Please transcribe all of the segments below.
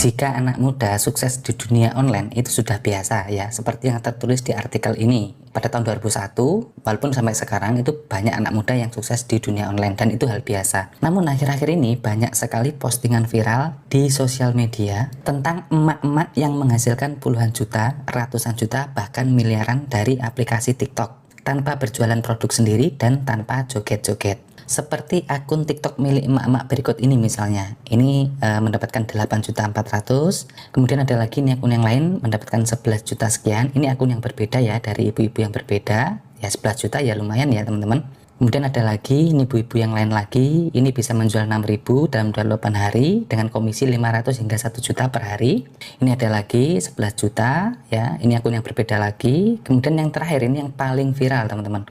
Jika anak muda sukses di dunia online itu sudah biasa ya, seperti yang tertulis di artikel ini. Pada tahun 2001, walaupun sampai sekarang itu banyak anak muda yang sukses di dunia online dan itu hal biasa. Namun akhir-akhir ini banyak sekali postingan viral di sosial media tentang emak-emak yang menghasilkan puluhan juta, ratusan juta, bahkan miliaran dari aplikasi TikTok tanpa berjualan produk sendiri dan tanpa joget-joget. Seperti akun TikTok milik emak-emak berikut ini misalnya. Ini mendapatkan 8.400.000. Kemudian ada lagi ini akun yang lain mendapatkan 11 juta sekian. Ini akun yang berbeda ya, dari ibu-ibu yang berbeda. Ya 11 juta ya lumayan ya teman-teman. Kemudian ada lagi ini ibu-ibu yang lain lagi. Ini bisa menjual 6.000 dalam 28 hari dengan komisi 500 hingga 1 juta per hari. Ini ada lagi 11 juta ya. Ini akun yang berbeda lagi. Kemudian yang terakhir ini yang paling viral teman-teman.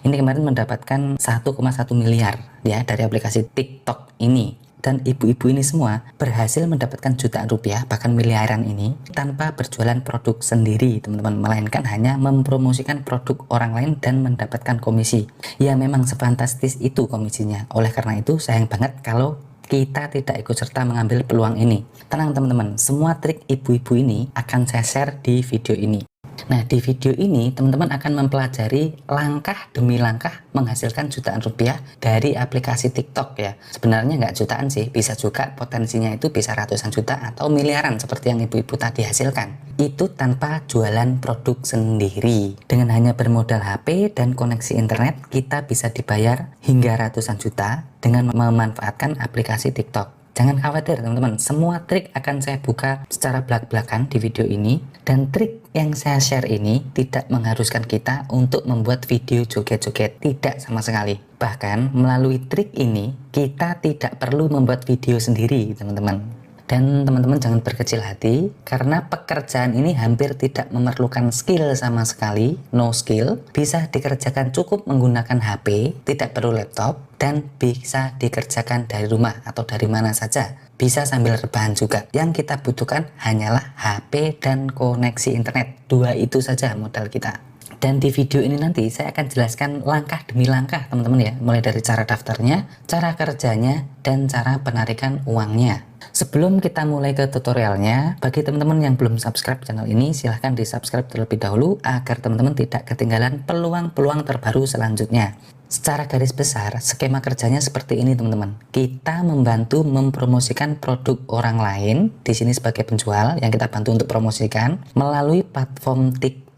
Ini kemarin mendapatkan 1,1 miliar ya dari aplikasi TikTok ini. Dan ibu-ibu ini semua berhasil mendapatkan jutaan rupiah bahkan miliaran ini tanpa berjualan produk sendiri teman-teman, melainkan hanya mempromosikan produk orang lain dan mendapatkan komisi. Ya memang sefantastis itu komisinya. Oleh karena itu sayang banget kalau kita tidak ikut serta mengambil peluang ini. Tenang teman-teman, semua trik ibu-ibu ini akan saya share di video ini. Nah, di video ini teman-teman akan mempelajari langkah demi langkah menghasilkan jutaan rupiah dari aplikasi TikTok ya. Sebenarnya nggak jutaan sih, bisa juga potensinya itu bisa ratusan juta atau miliaran seperti yang ibu-ibu tadi hasilkan. Itu tanpa jualan produk sendiri. Dengan hanya bermodal HP dan koneksi internet, kita bisa dibayar hingga ratusan juta dengan memanfaatkan aplikasi TikTok. Jangan khawatir teman-teman, semua trik akan saya buka secara belak-belakan di video ini. Dan trik yang saya share ini tidak mengharuskan kita untuk membuat video joget-joget, tidak sama sekali. Bahkan melalui trik ini kita tidak perlu membuat video sendiri teman-teman. Dan teman-teman jangan berkecil hati, karena pekerjaan ini hampir tidak memerlukan skill sama sekali, no skill, bisa dikerjakan cukup menggunakan HP, tidak perlu laptop, dan bisa dikerjakan dari rumah atau dari mana saja. Bisa sambil rebahan juga. Yang kita butuhkan hanyalah HP dan koneksi internet. Dua itu saja modal kita. Dan di video ini nanti saya akan jelaskan langkah demi langkah teman-teman ya. Mulai dari cara daftarnya, cara kerjanya, dan cara penarikan uangnya. Sebelum kita mulai ke tutorialnya, bagi teman-teman yang belum subscribe channel ini, silahkan di subscribe terlebih dahulu agar teman-teman tidak ketinggalan peluang-peluang terbaru selanjutnya. Secara garis besar, skema kerjanya seperti ini teman-teman. Kita membantu mempromosikan produk orang lain, di sini sebagai penjual yang kita bantu untuk promosikan melalui platform TikTok.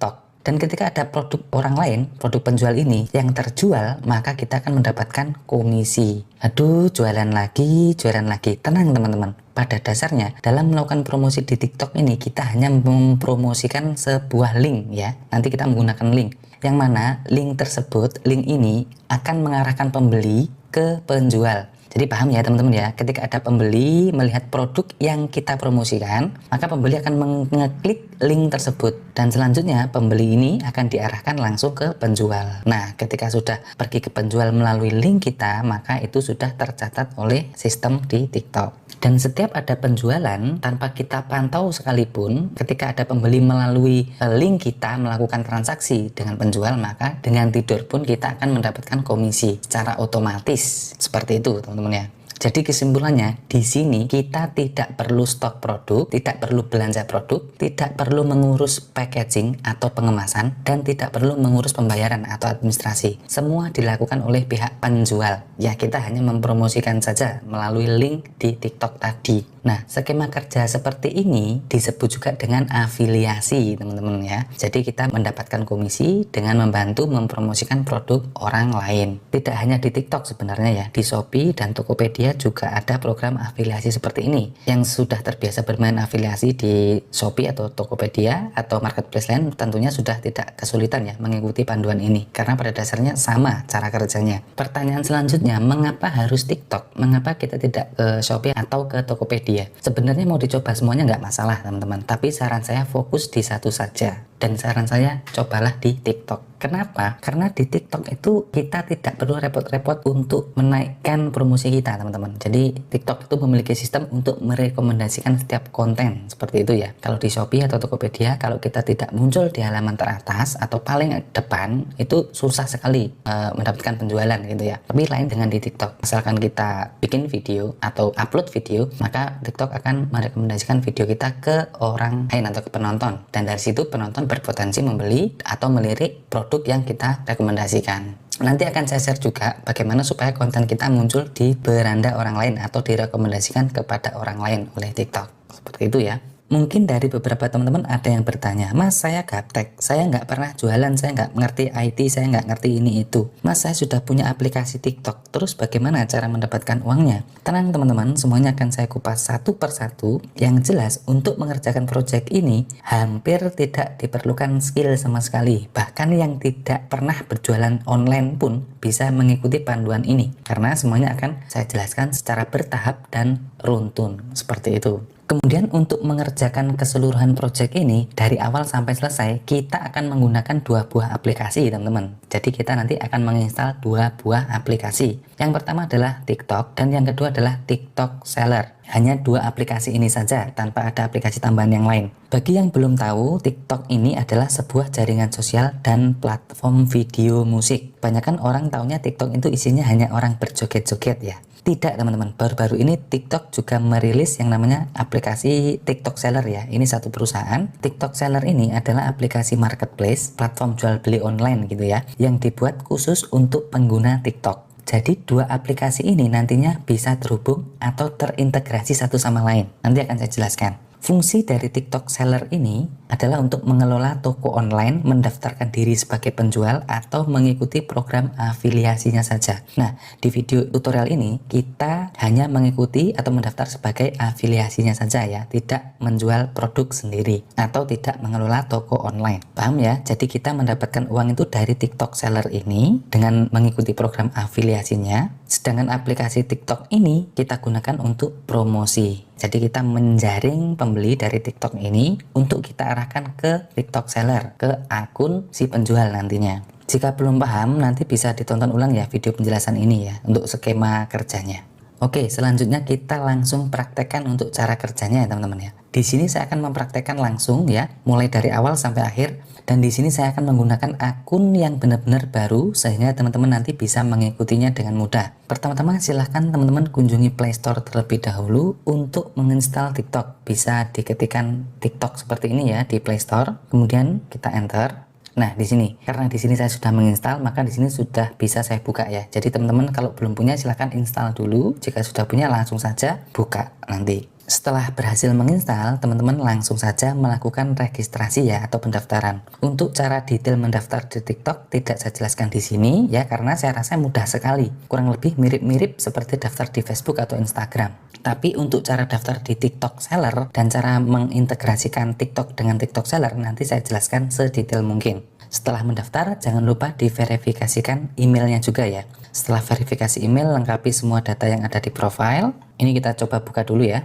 Dan ketika ada produk orang lain, produk penjual ini yang terjual, maka kita akan mendapatkan komisi. Aduh, jualan lagi. Tenang teman-teman. Pada dasarnya, dalam melakukan promosi di TikTok ini, kita hanya mempromosikan sebuah link ya. Nanti kita menggunakan link. Yang mana link tersebut, link ini akan mengarahkan pembeli ke penjual. Jadi paham ya teman-teman ya, ketika ada pembeli melihat produk yang kita promosikan, maka pembeli akan mengeklik link tersebut. Dan selanjutnya pembeli ini akan diarahkan langsung ke penjual. Nah, ketika sudah pergi ke penjual melalui link kita, maka itu sudah tercatat oleh sistem di TikTok. Dan setiap ada penjualan, tanpa kita pantau sekalipun, ketika ada pembeli melalui link kita melakukan transaksi dengan penjual, maka dengan tidur pun kita akan mendapatkan komisi secara otomatis. Seperti itu teman-teman ya. Jadi kesimpulannya, di sini kita tidak perlu stok produk, tidak perlu belanja produk, tidak perlu mengurus packaging atau pengemasan, dan tidak perlu mengurus pembayaran atau administrasi. Semua dilakukan oleh pihak penjual. Ya, kita hanya mempromosikan saja melalui link di TikTok tadi. Nah, skema kerja seperti ini disebut juga dengan afiliasi, teman-teman ya. Jadi kita mendapatkan komisi dengan membantu mempromosikan produk orang lain. Tidak hanya di TikTok sebenarnya ya, di Shopee dan Tokopedia juga ada program afiliasi seperti ini. Yang sudah terbiasa bermain afiliasi di Shopee atau Tokopedia atau marketplace lain tentunya sudah tidak kesulitan ya mengikuti panduan ini, karena pada dasarnya sama cara kerjanya. Pertanyaan selanjutnya, mengapa harus TikTok? Mengapa kita tidak ke Shopee atau ke Tokopedia? Sebenarnya mau dicoba semuanya nggak masalah teman-teman, tapi saran saya fokus di satu saja. Dan saran saya cobalah di TikTok. Kenapa? Karena di TikTok itu kita tidak perlu repot-repot untuk menaikkan promosi kita teman-teman. Jadi TikTok itu memiliki sistem untuk merekomendasikan setiap konten seperti itu ya. Kalau di Shopee atau Tokopedia, kalau kita tidak muncul di halaman teratas atau paling depan, itu susah sekali mendapatkan penjualan gitu ya. Tapi lain dengan di TikTok, misalkan kita bikin video atau upload video, maka TikTok akan merekomendasikan video kita ke orang lain atau ke penonton, dan dari situ penonton berpotensi membeli atau melirik produk yang kita rekomendasikan. Nanti akan saya share juga bagaimana supaya konten kita muncul di beranda orang lain atau direkomendasikan kepada orang lain oleh TikTok. Seperti itu ya. Mungkin dari beberapa teman-teman ada yang bertanya, Mas, saya gaptek, saya nggak pernah jualan, saya nggak ngerti IT, saya nggak ngerti ini itu. Mas, saya sudah punya aplikasi TikTok, terus bagaimana cara mendapatkan uangnya? Tenang teman-teman, semuanya akan saya kupas satu persatu. Yang jelas, untuk mengerjakan project ini hampir tidak diperlukan skill sama sekali. Bahkan yang tidak pernah berjualan online pun bisa mengikuti panduan ini, karena semuanya akan saya jelaskan secara bertahap dan runtun, seperti itu. Kemudian untuk mengerjakan keseluruhan project ini dari awal sampai selesai, kita akan menggunakan 2 buah aplikasi teman-teman. Jadi kita nanti akan menginstal 2 buah aplikasi. Yang pertama adalah TikTok dan yang kedua adalah TikTok Seller. Hanya 2 aplikasi ini saja tanpa ada aplikasi tambahan yang lain. Bagi yang belum tahu, TikTok ini adalah sebuah jaringan sosial dan platform video musik. Kebanyakan orang taunya TikTok itu isinya hanya orang berjoget-joget ya. Tidak teman-teman, baru-baru ini TikTok juga merilis yang namanya aplikasi TikTok Seller ya. Ini satu perusahaan. TikTok Seller ini adalah aplikasi marketplace, platform jual beli online gitu ya, yang dibuat khusus untuk pengguna TikTok. Jadi 2 aplikasi ini nantinya bisa terhubung atau terintegrasi satu sama lain. Nanti akan saya jelaskan. Fungsi dari TikTok Seller ini adalah untuk mengelola toko online, mendaftarkan diri sebagai penjual, atau mengikuti program afiliasinya saja. Nah, di video tutorial ini kita hanya mengikuti atau mendaftar sebagai afiliasinya saja ya, tidak menjual produk sendiri atau tidak mengelola toko online. Paham ya? Jadi kita mendapatkan uang itu dari TikTok Seller ini dengan mengikuti program afiliasinya, sedangkan aplikasi TikTok ini kita gunakan untuk promosi. Jadi kita menjaring pembeli dari TikTok ini untuk kita arahkan ke TikTok Seller, ke akun si penjual nantinya. Jika belum paham, nanti bisa ditonton ulang ya video penjelasan ini ya, untuk skema kerjanya. Oke, selanjutnya kita langsung praktekkan untuk cara kerjanya ya teman-teman ya. Di sini saya akan mempraktekkan langsung ya, mulai dari awal sampai akhir. Dan di sini saya akan menggunakan akun yang benar-benar baru sehingga teman-teman nanti bisa mengikutinya dengan mudah. Pertama-tama silahkan teman-teman kunjungi Play Store terlebih dahulu untuk menginstal TikTok. Bisa diketikkan TikTok seperti ini ya di Play Store. Kemudian kita enter. Nah, di sini karena di sini saya sudah menginstal, maka di sini sudah bisa saya buka ya. Jadi teman-teman kalau belum punya silahkan install dulu. Jika sudah punya langsung saja buka nanti. Setelah berhasil menginstal, teman-teman langsung saja melakukan registrasi ya atau pendaftaran. Untuk cara detail mendaftar di TikTok tidak saya jelaskan di sini ya, karena saya rasa mudah sekali. Kurang lebih mirip-mirip seperti daftar di Facebook atau Instagram. Tapi untuk cara daftar di TikTok Seller dan cara mengintegrasikan TikTok dengan TikTok Seller nanti saya jelaskan sedetail mungkin. Setelah mendaftar, jangan lupa diverifikasikan emailnya juga ya. Setelah verifikasi email, lengkapi semua data yang ada di profile. Ini kita coba buka dulu ya.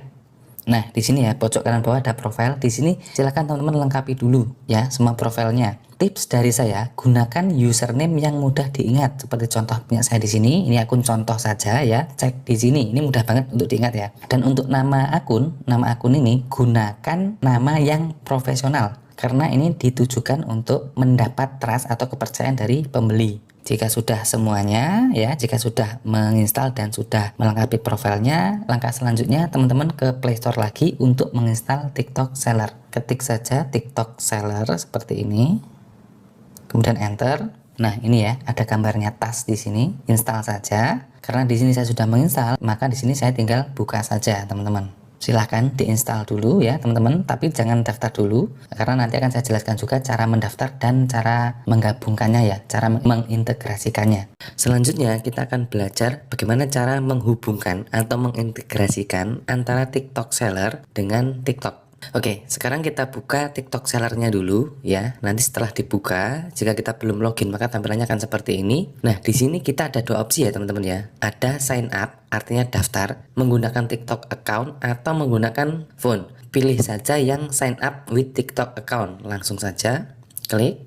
Nah, di sini ya, pojok kanan bawah ada profile. Di sini silakan teman-teman lengkapi dulu ya semua profilnya. Tips dari saya, gunakan username yang mudah diingat. Seperti contoh punya saya di sini, ini akun contoh saja ya. Cek di sini, ini mudah banget untuk diingat ya. Dan untuk nama akun ini gunakan nama yang profesional. Karena ini ditujukan untuk mendapat trust atau kepercayaan dari pembeli. Jika sudah semuanya ya, jika sudah menginstal dan sudah melengkapi profilnya, langkah selanjutnya teman-teman ke Play Store lagi untuk menginstal TikTok Seller. Ketik saja TikTok Seller seperti ini. Kemudian enter. Nah, ini ya, ada gambarnya tas di sini. Install saja. Karena di sini saya sudah menginstal, maka di sini saya tinggal buka saja, teman-teman. Silahkan diinstal dulu ya teman-teman, tapi jangan daftar dulu karena nanti akan saya jelaskan juga cara mendaftar dan cara menggabungkannya ya, cara mengintegrasikannya. Selanjutnya kita akan belajar bagaimana cara menghubungkan atau mengintegrasikan antara TikTok Seller dengan TikTok. Oke, sekarang kita buka TikTok Sellernya dulu ya. Nanti setelah dibuka, jika kita belum login maka tampilannya akan seperti ini. Nah, di sini kita ada 2 opsi ya teman-teman ya. Ada sign up, artinya daftar menggunakan TikTok account atau menggunakan phone. Pilih saja yang sign up with TikTok account. Langsung saja klik.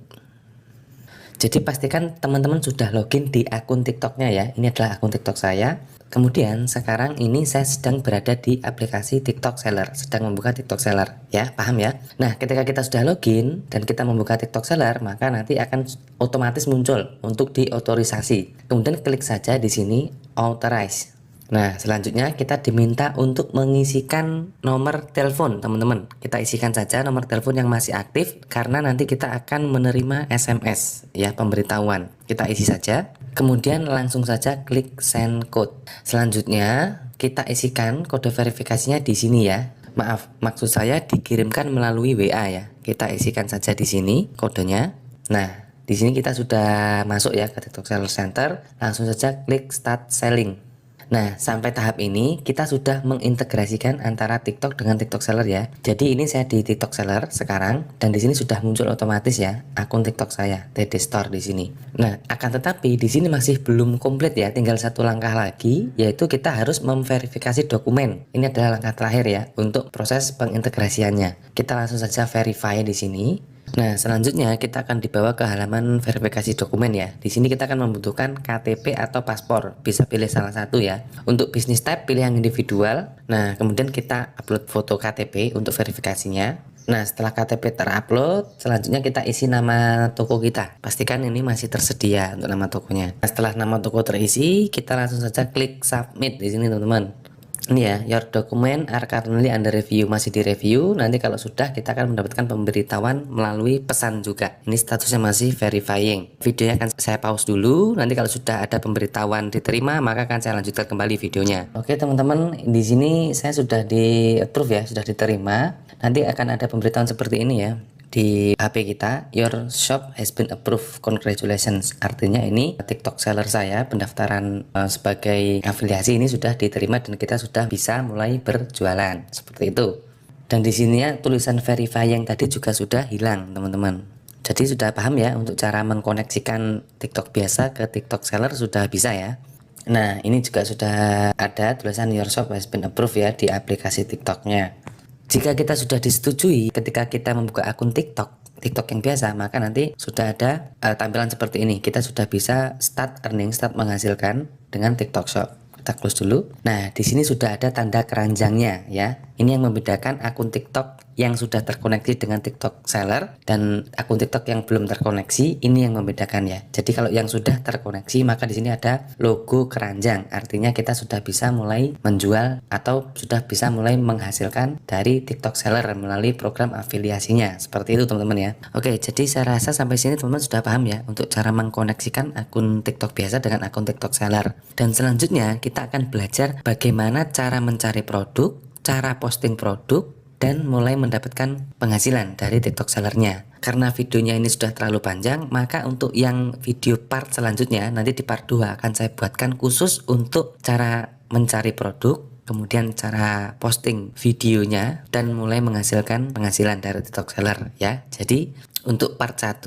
Jadi pastikan teman-teman sudah login di akun TikToknya ya. Ini adalah akun TikTok saya. Kemudian sekarang ini saya sedang berada di aplikasi TikTok Seller, sedang membuka TikTok Seller ya, paham ya? Nah, ketika kita sudah login dan kita membuka TikTok Seller, maka nanti akan otomatis muncul untuk diotorisasi. Kemudian klik saja di sini authorize. Nah, selanjutnya kita diminta untuk mengisikan nomor telepon, teman-teman. Kita isikan saja nomor telepon yang masih aktif karena nanti kita akan menerima SMS ya, pemberitahuan. Kita isi saja. Kemudian langsung saja klik send code. Selanjutnya kita isikan kode verifikasinya di sini ya. Maaf, maksud saya dikirimkan melalui WA ya. Kita isikan saja di sini kodenya. Nah, di sini kita sudah masuk ya ke TikTok Seller Center. Langsung saja klik start selling. Nah, sampai tahap ini kita sudah mengintegrasikan antara TikTok dengan TikTok Seller ya. Jadi ini saya di TikTok Seller sekarang dan di sini sudah muncul otomatis ya akun TikTok saya, TD Store di sini. Nah, akan tetapi di sini masih belum komplit ya, tinggal satu langkah lagi yaitu kita harus memverifikasi dokumen. Ini adalah langkah terakhir ya untuk proses pengintegrasiannya. Kita langsung saja verify di sini. Nah, selanjutnya kita akan dibawa ke halaman verifikasi dokumen ya. Di sini kita akan membutuhkan KTP atau paspor. Bisa pilih salah satu ya. Untuk bisnis type pilih yang individual. Nah, kemudian kita upload foto KTP untuk verifikasinya. Nah, setelah KTP terupload, selanjutnya kita isi nama toko kita. Pastikan ini masih tersedia untuk nama tokonya. Nah, setelah nama toko terisi, kita langsung saja klik submit di sini, teman-teman. Ini ya, your document are currently under review, masih di review. Nanti kalau sudah kita akan mendapatkan pemberitahuan melalui pesan juga. Ini statusnya masih verifying. Videonya akan saya pause dulu. Nanti kalau sudah ada pemberitahuan diterima, maka akan saya lanjutkan kembali videonya. Oke teman-teman, di sini saya sudah di approve ya, sudah diterima. Nanti akan ada pemberitahuan seperti ini ya di HP kita, your shop has been approved, congratulations. Artinya ini TikTok seller saya pendaftaran sebagai afiliasi ini sudah diterima dan kita sudah bisa mulai berjualan seperti itu. Dan di sini ya tulisan verify yang tadi juga sudah hilang teman-teman. Jadi sudah paham ya untuk cara mengkoneksikan TikTok biasa ke TikTok seller sudah bisa ya. Nah, ini juga sudah ada tulisan your shop has been approved ya di aplikasi TikToknya. Jika kita sudah disetujui ketika kita membuka akun TikTok yang biasa, maka nanti sudah ada tampilan seperti ini. Kita sudah bisa start earning, start menghasilkan dengan TikTok Shop. Kita close dulu. Nah, di sini sudah ada tanda keranjangnya ya. Ini yang membedakan akun TikTok yang sudah terkoneksi dengan TikTok Seller dan akun TikTok yang belum terkoneksi. Ini yang membedakan ya. Jadi kalau yang sudah terkoneksi, maka di sini ada logo keranjang. Artinya kita sudah bisa mulai menjual atau sudah bisa mulai menghasilkan dari TikTok Seller melalui program afiliasinya. Seperti itu teman-teman ya. Oke, jadi saya rasa sampai sini teman-teman sudah paham ya untuk cara mengkoneksikan akun TikTok biasa dengan akun TikTok Seller. Dan selanjutnya kita akan belajar bagaimana cara mencari produk, cara posting produk, dan mulai mendapatkan penghasilan dari TikTok sellernya. Karena videonya ini sudah terlalu panjang, maka untuk yang video part selanjutnya nanti di part 2 akan saya buatkan khusus untuk cara mencari produk, kemudian cara posting videonya dan mulai menghasilkan penghasilan dari TikTok seller ya. Jadi untuk part 1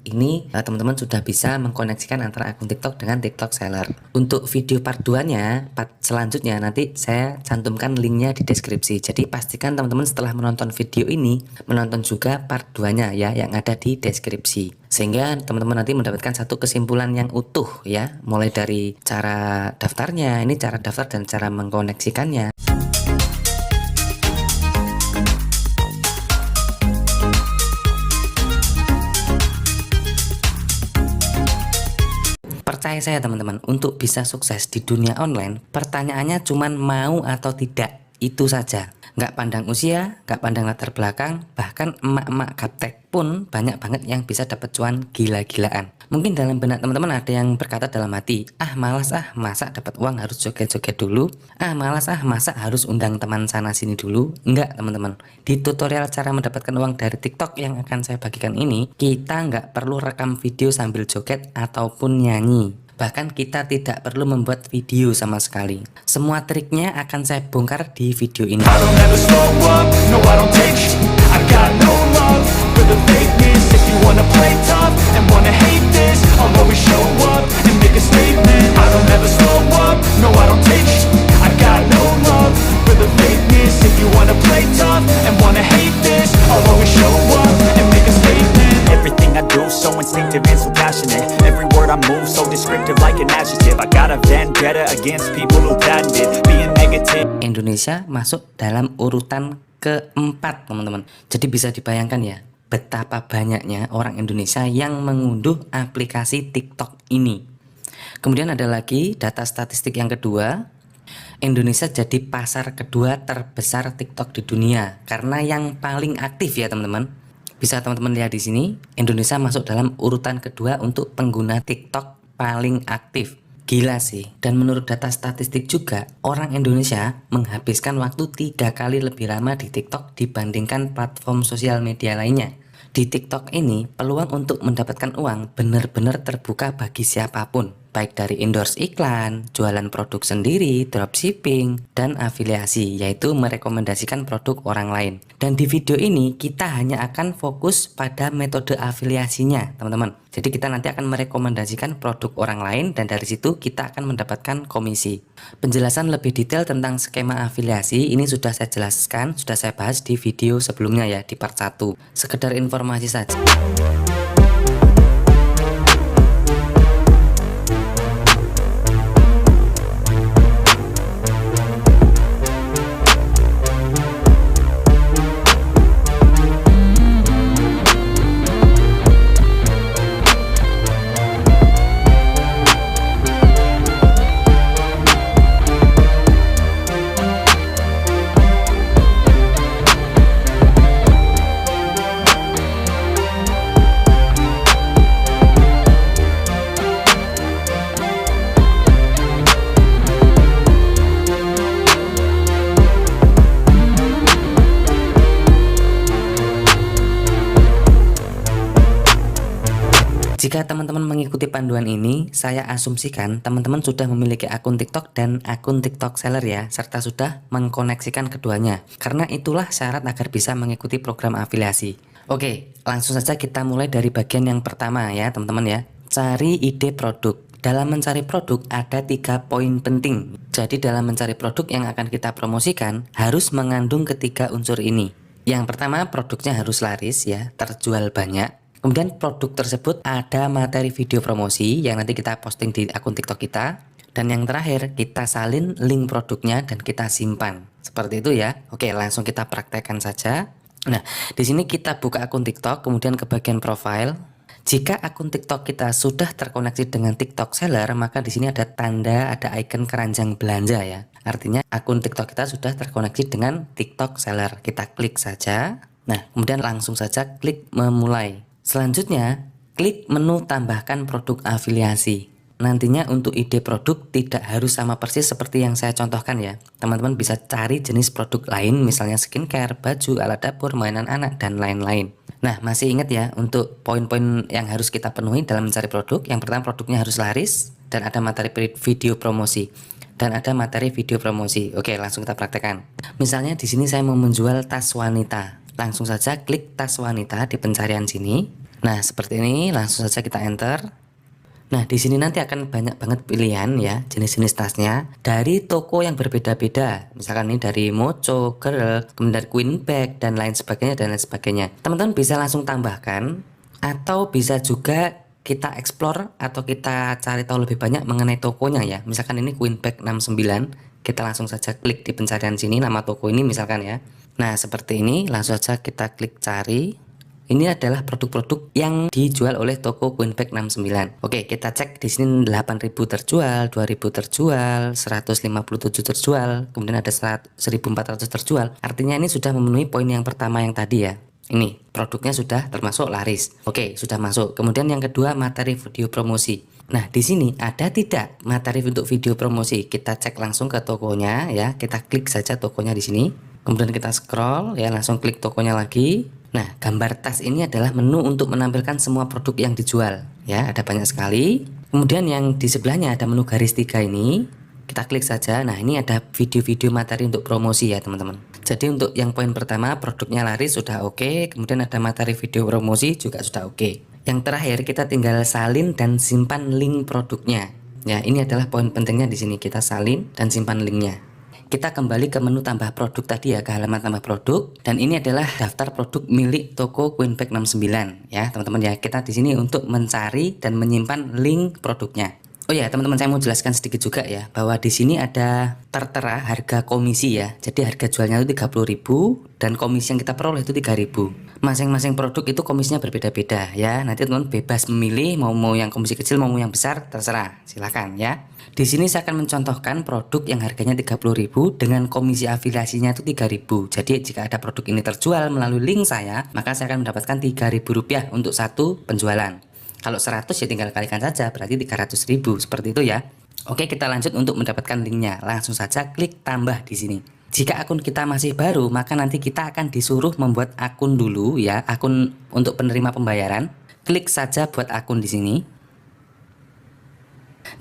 ini teman-teman sudah bisa mengkoneksikan antara akun TikTok dengan TikTok seller. Untuk video part 2-nya, part selanjutnya nanti saya cantumkan linknya di deskripsi. Jadi pastikan teman-teman setelah menonton video ini menonton juga part 2-nya ya yang ada di deskripsi. Sehingga teman-teman nanti mendapatkan satu kesimpulan yang utuh ya, mulai dari cara daftarnya, ini cara daftar dan cara mengkoneksikannya. Percaya saya teman-teman, untuk bisa sukses di dunia online, pertanyaannya cuman mau atau tidak, itu saja. Nggak pandang usia, nggak pandang latar belakang, bahkan emak-emak gaptek pun banyak banget yang bisa dapat cuan gila-gilaan. Mungkin dalam benak teman-teman ada yang berkata dalam hati, malas masa dapat uang harus joget-joget dulu, malas masa harus undang teman sana sini dulu. Enggak teman-teman, di tutorial cara mendapatkan uang dari TikTok yang akan saya bagikan ini, kita nggak perlu rekam video sambil joget ataupun nyanyi. Bahkan kita tidak perlu membuat video sama sekali. Semua triknya akan saya bongkar di video ini. Everything I do so instinctive and so passionate. Every word I move so descriptive like an adjective. I got a vendetta against people who patented being negative. Indonesia masuk dalam urutan keempat teman-teman. Jadi bisa dibayangkan ya betapa banyaknya orang Indonesia yang mengunduh aplikasi TikTok ini. Kemudian ada lagi data statistik yang kedua. Indonesia jadi pasar kedua terbesar TikTok di dunia karena yang paling aktif ya teman-teman. Bisa teman-teman lihat di sini, Indonesia masuk dalam urutan kedua untuk pengguna TikTok paling aktif. Gila sih. Dan menurut data statistik juga, orang Indonesia menghabiskan waktu 3 kali lebih lama di TikTok dibandingkan platform sosial media lainnya. Di TikTok ini, peluang untuk mendapatkan uang benar-benar terbuka bagi siapapun, baik dari endorse iklan, jualan produk sendiri, dropshipping, dan afiliasi, yaitu merekomendasikan produk orang lain. Dan di video ini kita hanya akan fokus pada metode afiliasinya, teman-teman. Jadi kita nanti akan merekomendasikan produk orang lain dan dari situ kita akan mendapatkan komisi. Penjelasan lebih detail tentang skema afiliasi ini sudah saya jelaskan, sudah saya bahas di video sebelumnya ya, di part 1. Sekedar informasi saja. Jika teman-teman mengikuti panduan ini, saya asumsikan teman-teman sudah memiliki akun TikTok dan akun TikTok seller ya, serta sudah mengkoneksikan keduanya. Karena itulah syarat agar bisa mengikuti program afiliasi. Oke, langsung saja kita mulai dari bagian yang pertama ya teman-teman ya. Cari ide produk. Dalam mencari produk ada 3 poin penting. Jadi dalam mencari produk yang akan kita promosikan harus mengandung ketiga unsur ini. Yang pertama, produknya harus laris ya, terjual banyak. Kemudian produk tersebut ada materi video promosi yang nanti kita posting di akun TikTok kita. Dan yang terakhir, kita salin link produknya dan kita simpan. Seperti itu ya. Oke, langsung kita praktekkan saja. Nah, di sini kita buka akun TikTok, kemudian ke bagian profile. Jika akun TikTok kita sudah terkoneksi dengan TikTok Seller, maka di sini ada tanda, ada icon keranjang belanja ya. Artinya akun TikTok kita sudah terkoneksi dengan TikTok Seller. Kita klik saja. Nah, kemudian langsung saja klik memulai. Selanjutnya, klik menu tambahkan produk afiliasi. Nantinya untuk ide produk tidak harus sama persis seperti yang saya contohkan ya. Teman-teman bisa cari jenis produk lain, misalnya skincare, baju, alat dapur, mainan anak, dan lain-lain. Nah, masih ingat ya untuk poin-poin yang harus kita penuhi dalam mencari produk. Yang pertama, produknya harus laris dan ada materi video promosi. Oke, langsung kita praktekkan. Misalnya di sini saya mau menjual tas wanita. Langsung saja klik tas wanita di pencarian sini. Nah, seperti ini, langsung saja kita enter. Nah, di sini nanti akan banyak banget pilihan ya, jenis-jenis tasnya dari toko yang berbeda-beda. Misalkan ini dari Mocho, Girl, kemudian dari Queen Bag dan lain sebagainya. Teman-teman bisa langsung tambahkan atau bisa juga kita explore atau kita cari tahu lebih banyak mengenai tokonya ya. Misalkan ini Queen Bag 69, kita langsung saja klik di pencarian sini nama toko ini misalkan ya. Nah, seperti ini, langsung saja kita klik cari. Ini adalah produk-produk yang dijual oleh toko Queen Bag 69. Oke, kita cek di sini 8.000 terjual, 2.000 terjual, 157 terjual, kemudian ada 1.400 terjual. Artinya ini sudah memenuhi poin yang pertama yang tadi ya. Ini produknya sudah termasuk laris. Oke, sudah masuk. Kemudian yang kedua, materi video promosi. Nah, di sini ada tidak materi untuk video promosi? Kita cek langsung ke tokonya ya. Kita klik saja tokonya di sini. Kemudian kita scroll ya, langsung klik tokonya lagi. Nah, gambar tas ini adalah menu untuk menampilkan semua produk yang dijual ya, ada banyak sekali. Kemudian yang di sebelahnya ada menu garis 3 ini. Kita klik saja. Nah, ini ada video-video materi untuk promosi ya, teman-teman. Jadi untuk yang poin pertama, produknya laris sudah oke, kemudian ada materi video promosi juga sudah oke. Yang terakhir kita tinggal salin dan simpan link produknya. Ya, ini adalah poin pentingnya di sini, kita salin dan simpan linknya. Kita kembali ke menu tambah produk tadi ya, ke halaman tambah produk, dan ini adalah daftar produk milik toko Queen Bag 69 ya, teman-teman ya. Kita di sini untuk mencari dan menyimpan link produknya. Oh ya, teman-teman, saya mau jelaskan sedikit juga ya, bahwa di sini ada tertera harga komisi ya. Jadi harga jualnya itu 30.000 dan komisi yang kita peroleh itu 3.000. Masing-masing produk itu komisinya berbeda-beda ya. Nanti teman-teman bebas memilih mau yang komisi kecil mau yang besar, terserah. Silakan ya. Di sini saya akan mencontohkan produk yang harganya 30.000 dengan komisi afiliasinya itu 3.000. Jadi jika ada produk ini terjual melalui link saya, maka saya akan mendapatkan Rp3.000 untuk satu penjualan. Kalau 100 ya tinggal kalikan saja, berarti 300.000 seperti itu ya. Oke, kita lanjut untuk mendapatkan linknya. Langsung saja klik tambah di sini. Jika akun kita masih baru, maka nanti kita akan disuruh membuat akun dulu ya, akun untuk penerima pembayaran. Klik saja buat akun di sini.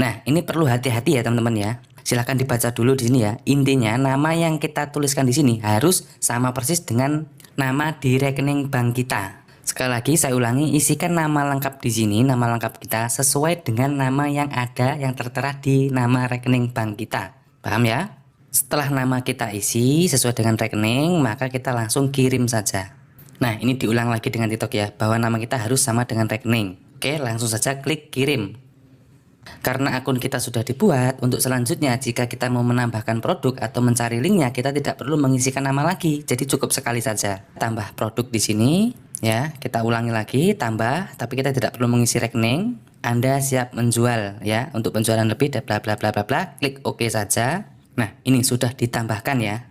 Nah, ini perlu hati-hati ya teman-teman ya. Silahkan dibaca dulu di sini ya. Intinya nama yang kita tuliskan di sini harus sama persis dengan nama di rekening bank kita. Sekali lagi saya ulangi, isikan nama lengkap di sini, nama lengkap kita sesuai dengan nama yang ada yang tertera di nama rekening bank kita. Paham ya? Setelah nama kita isi sesuai dengan rekening, maka kita langsung kirim saja. Nah, ini diulang lagi dengan TikTok ya, bahwa nama kita harus sama dengan rekening. Oke, langsung saja klik kirim. Karena akun kita sudah dibuat, untuk selanjutnya jika kita mau menambahkan produk atau mencari linknya, kita tidak perlu mengisikan nama lagi. Jadi cukup sekali saja. Tambah produk di sini, ya. Kita ulangi lagi, tambah, tapi kita tidak perlu mengisi rekening. Anda siap menjual, ya. Untuk penjualan lebih, bla bla bla bla bla. Klik OK saja. Nah, ini sudah ditambahkan ya.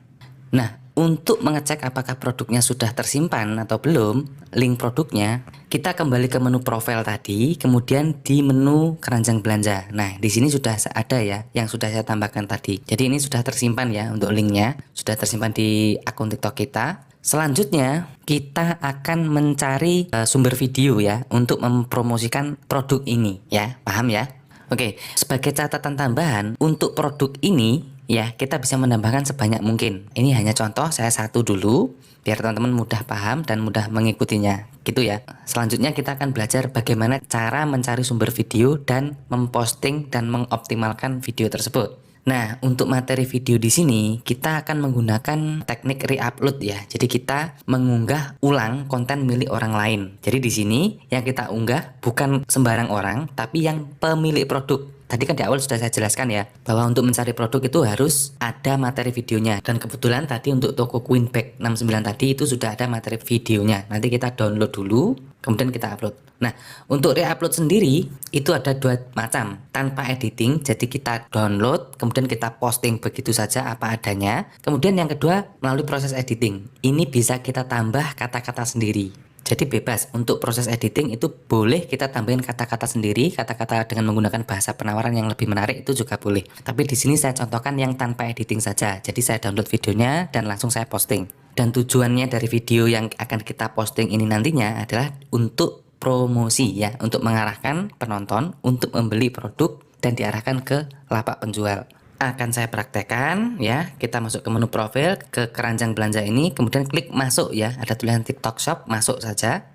Nah, untuk mengecek apakah produknya sudah tersimpan atau belum, link produknya, kita kembali ke menu profil tadi, kemudian di menu keranjang belanja. Nah, di sini sudah ada ya, yang sudah saya tambahkan tadi. Jadi ini sudah tersimpan ya untuk linknya, sudah tersimpan di akun TikTok kita. Selanjutnya, kita akan mencari sumber video ya, untuk mempromosikan produk ini ya, paham ya? Oke, sebagai catatan tambahan, untuk produk ini ya, kita bisa menambahkan sebanyak mungkin. Ini hanya contoh, saya satu dulu biar teman-teman mudah paham dan mudah mengikutinya gitu ya. Selanjutnya kita akan belajar bagaimana cara mencari sumber video dan memposting dan mengoptimalkan video tersebut. Nah, untuk materi video di sini kita akan menggunakan teknik re-upload ya. Jadi kita mengunggah ulang konten milik orang lain. Jadi di sini yang kita unggah bukan sembarang orang, tapi yang pemilik produk. Tadi kan di awal sudah saya jelaskan ya, bahwa untuk mencari produk itu harus ada materi videonya. Dan kebetulan tadi untuk toko Queenbag 69 tadi itu sudah ada materi videonya. Nanti kita download dulu, kemudian kita upload. Nah, untuk re-upload sendiri itu ada dua macam, tanpa editing. Jadi kita download, kemudian kita posting begitu saja apa adanya. Kemudian yang kedua melalui proses editing. Ini bisa kita tambah kata-kata sendiri. Jadi bebas, untuk proses editing itu boleh kita tambahin kata-kata sendiri, kata-kata dengan menggunakan bahasa penawaran yang lebih menarik itu juga boleh. Tapi di sini saya contohkan yang tanpa editing saja. Jadi saya download videonya dan langsung saya posting. Dan tujuannya dari video yang akan kita posting ini nantinya adalah untuk promosi ya, untuk mengarahkan penonton untuk membeli produk dan diarahkan ke lapak penjual. Akan saya praktekkan ya. Kita masuk ke menu profil, ke keranjang belanja ini, kemudian klik masuk ya, ada tulisan TikTok Shop, masuk saja.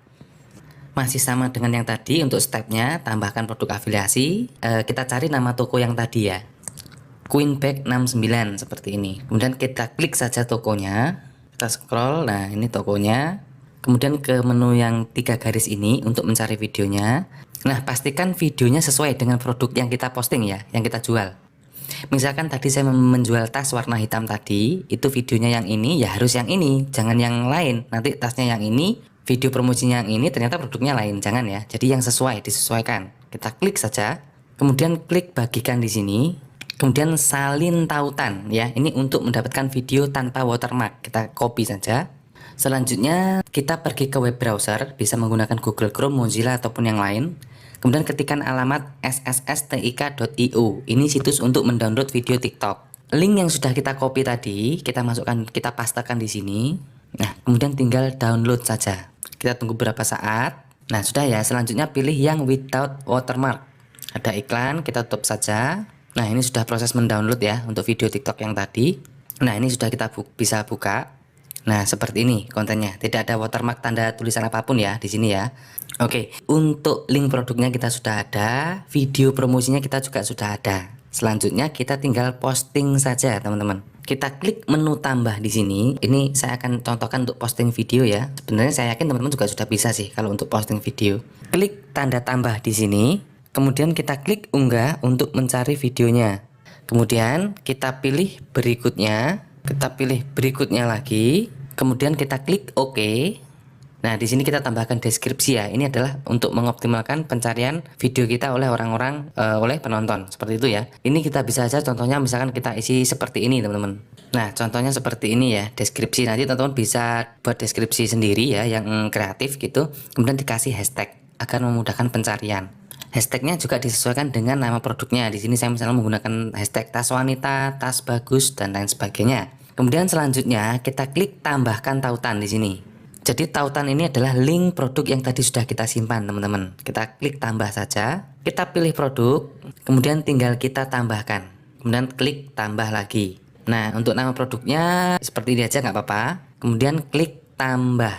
Masih sama dengan yang tadi untuk stepnya, tambahkan produk afiliasi. Kita cari nama toko yang tadi ya, Queenbag 69 seperti ini. Kemudian kita klik saja tokonya, kita scroll, nah ini tokonya. Kemudian ke menu yang 3 garis ini untuk mencari videonya. Nah, pastikan videonya sesuai dengan produk yang kita posting ya, yang kita jual. Misalkan tadi saya menjual tas warna hitam tadi, itu videonya yang ini, ya harus yang ini, jangan yang lain. Nanti tasnya yang ini, video promosinya yang ini, ternyata produknya lain, jangan ya. Jadi yang sesuai, disesuaikan. Kita klik saja, kemudian klik bagikan di sini, kemudian salin tautan ya. Ini untuk mendapatkan video tanpa watermark. Kita copy saja. Selanjutnya kita pergi ke web browser, bisa menggunakan Google Chrome, Mozilla ataupun yang lain. Kemudian ketikkan alamat sstik.io. Ini situs untuk mendownload video TikTok. Link yang sudah kita copy tadi, kita masukkan, kita pastekan di sini. Nah, kemudian tinggal download saja. Kita tunggu beberapa saat. Nah, sudah ya. Selanjutnya pilih yang without watermark. Ada iklan, kita tutup saja. Nah, ini sudah proses mendownload ya untuk video TikTok yang tadi. Nah, ini sudah kita bisa buka. Nah, seperti ini kontennya. Tidak ada watermark tanda tulisan apapun ya di sini ya. Oke, untuk link produknya kita sudah ada, video promosinya kita juga sudah ada. Selanjutnya kita tinggal posting saja, teman-teman. Kita klik menu tambah di sini. Ini saya akan contohkan untuk posting video ya. Sebenarnya saya yakin teman-teman juga sudah bisa sih kalau untuk posting video. Klik tanda tambah di sini. Kemudian kita klik unggah untuk mencari videonya. Kemudian kita pilih berikutnya, lagi. Kemudian kita klik OK. Nah, di sini kita tambahkan deskripsi ya. Ini adalah untuk mengoptimalkan pencarian video kita oleh orang-orang, oleh penonton. Seperti itu ya. Ini kita bisa aja contohnya misalkan kita isi seperti ini, teman-teman. Nah, contohnya seperti ini ya, deskripsi. Nanti teman-teman bisa buat deskripsi sendiri ya, yang kreatif gitu. Kemudian dikasih hashtag agar memudahkan pencarian. Hashtagnya juga disesuaikan dengan nama produknya. Di sini saya misalnya menggunakan hashtag tas wanita, tas bagus, dan lain sebagainya. Kemudian selanjutnya kita klik tambahkan tautan di sini. Jadi tautan ini adalah link produk yang tadi sudah kita simpan, teman-teman. Kita klik tambah saja. Kita pilih produk, kemudian tinggal kita tambahkan. Kemudian klik tambah lagi. Nah, untuk nama produknya seperti ini aja nggak apa-apa. Kemudian klik tambah.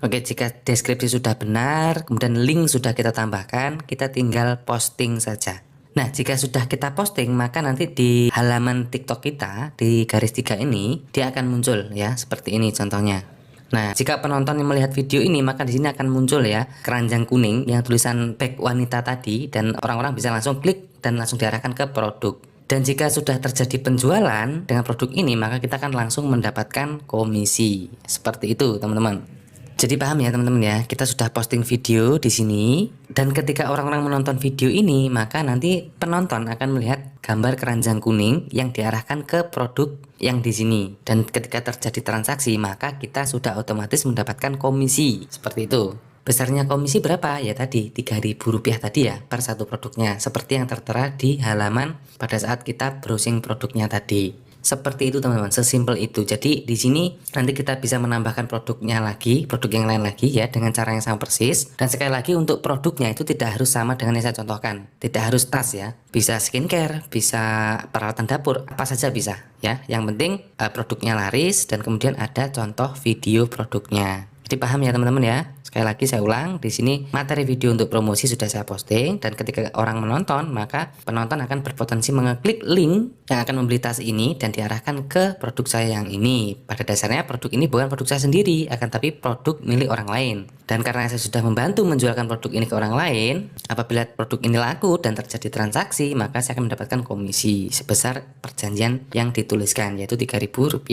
Oke, jika deskripsi sudah benar, kemudian link sudah kita tambahkan, kita tinggal posting saja. Nah, jika sudah kita posting, maka nanti di halaman TikTok kita, di garis 3 ini, dia akan muncul ya, seperti ini contohnya. Nah, jika penonton yang melihat video ini, maka di sini akan muncul ya, keranjang kuning yang tulisan bag wanita tadi, dan orang-orang bisa langsung klik dan langsung diarahkan ke produk. Dan jika sudah terjadi penjualan dengan produk ini, maka kita akan langsung mendapatkan komisi. Seperti itu, teman-teman. Jadi paham ya teman-teman ya, kita sudah posting video di sini, dan ketika orang-orang menonton video ini, maka nanti penonton akan melihat gambar keranjang kuning yang diarahkan ke produk yang di sini. Dan ketika terjadi transaksi, maka kita sudah otomatis mendapatkan komisi. Seperti itu. Besarnya komisi berapa? Ya tadi Rp3.000 tadi ya per satu produknya, seperti yang tertera di halaman pada saat kita browsing produknya tadi. Seperti itu teman-teman, sesimpel itu. Jadi di sini nanti kita bisa menambahkan produknya lagi, produk yang lain lagi ya, dengan cara yang sama persis. Dan sekali lagi untuk produknya itu tidak harus sama dengan yang saya contohkan. Tidak harus tas ya, bisa skincare, bisa peralatan dapur, apa saja bisa ya. Yang penting produknya laris dan kemudian ada contoh video produknya. Jadi paham ya teman-teman ya. Sekali lagi saya ulang, di sini materi video untuk promosi sudah saya posting, dan ketika orang menonton, maka penonton akan berpotensi mengeklik link yang akan membeli tas ini dan diarahkan ke produk saya yang ini. Pada dasarnya produk ini bukan produk saya sendiri, akan tapi produk milik orang lain. Dan karena saya sudah membantu menjualkan produk ini ke orang lain, apabila produk ini laku dan terjadi transaksi, maka saya akan mendapatkan komisi sebesar perjanjian yang dituliskan, yaitu Rp3.000.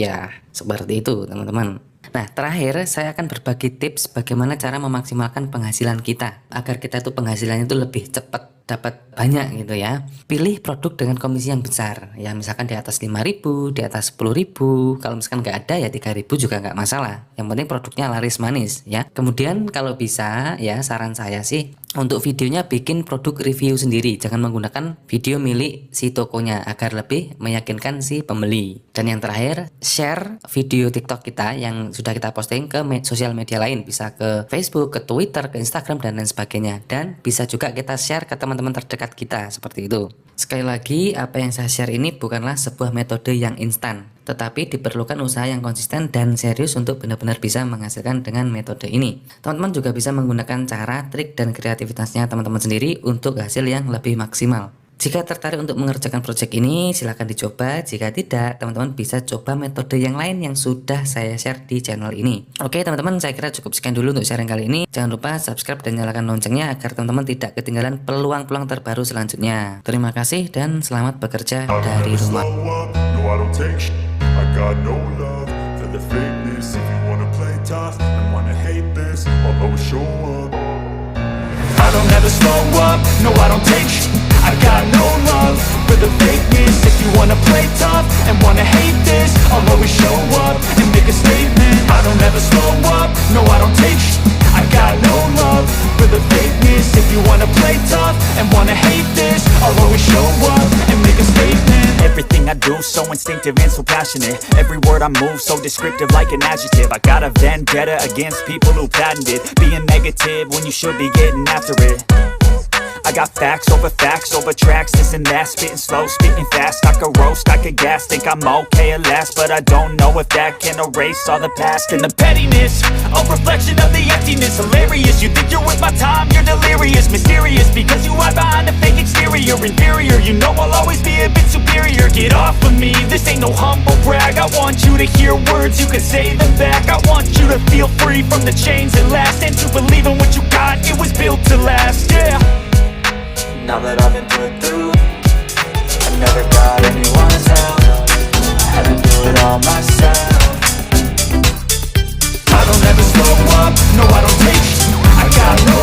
Seperti itu teman-teman. Nah, terakhir saya akan berbagi tips bagaimana cara memaksimalkan penghasilan kita agar kita itu penghasilannya itu lebih cepat, dapat banyak gitu ya. Pilih produk dengan komisi yang besar ya, misalkan di atas 5.000, di atas 10.000. Kalau misalkan nggak ada ya 3.000 juga nggak masalah, yang penting produknya laris manis ya. Kemudian kalau bisa ya, saran saya sih untuk videonya bikin produk review sendiri, jangan menggunakan video milik si tokonya agar lebih meyakinkan si pembeli. Dan yang terakhir, share video TikTok kita yang sudah kita posting ke sosial media lain, bisa ke Facebook, ke Twitter, ke Instagram, dan lain sebagainya. Dan bisa juga kita share ke teman-teman terdekat kita, seperti itu. Sekali lagi, apa yang saya share ini bukanlah sebuah metode yang instan, tetapi diperlukan usaha yang konsisten dan serius untuk benar-benar bisa menghasilkan dengan metode ini. Teman-teman juga bisa menggunakan cara, trik, dan kreativitasnya teman-teman sendiri untuk hasil yang lebih maksimal. Jika tertarik untuk mengerjakan proyek ini, silahkan dicoba. Jika tidak, teman-teman bisa coba metode yang lain yang sudah saya share di channel ini. Oke teman-teman, saya kira cukup sekian dulu untuk sharing kali ini. Jangan lupa subscribe dan nyalakan loncengnya agar teman-teman tidak ketinggalan peluang-peluang terbaru selanjutnya. Terima kasih dan selamat bekerja dari rumah. I don't ever slow up, no I don't take sh**. I got no love for the fakeness. If you wanna play tough and wanna hate this, I'll always show up and make a statement. I don't ever slow up, no I don't take sh**. I got no love for the fakeness. If you wanna play tough and wanna hate this, I'll always show up and make a statement. Everything I do so instinctive and so passionate. Every word I move so descriptive like an adjective. I got a vendetta against people who patented being negative when you should be getting after it. I got facts over tracks, this and that, spitting slow, spitting fast. I could roast, I could gas, think I'm okay at last, but I don't know if that can erase all the past. And the pettiness, a reflection of the emptiness. Hilarious, you think you're with my time, you're delirious. Mysterious, because you hide behind a fake exterior. Inferior, you know I'll always be a bit superior. Get off of me, this ain't no humble brag. I want you to hear words, you can say them back. I want you to feel free from the chains that last, and to believe in what you got, it was built to last, yeah. now that I've been put through. I never got anyone's help, I had to do it all myself. I don't ever slow up, no I don't take sh- I got no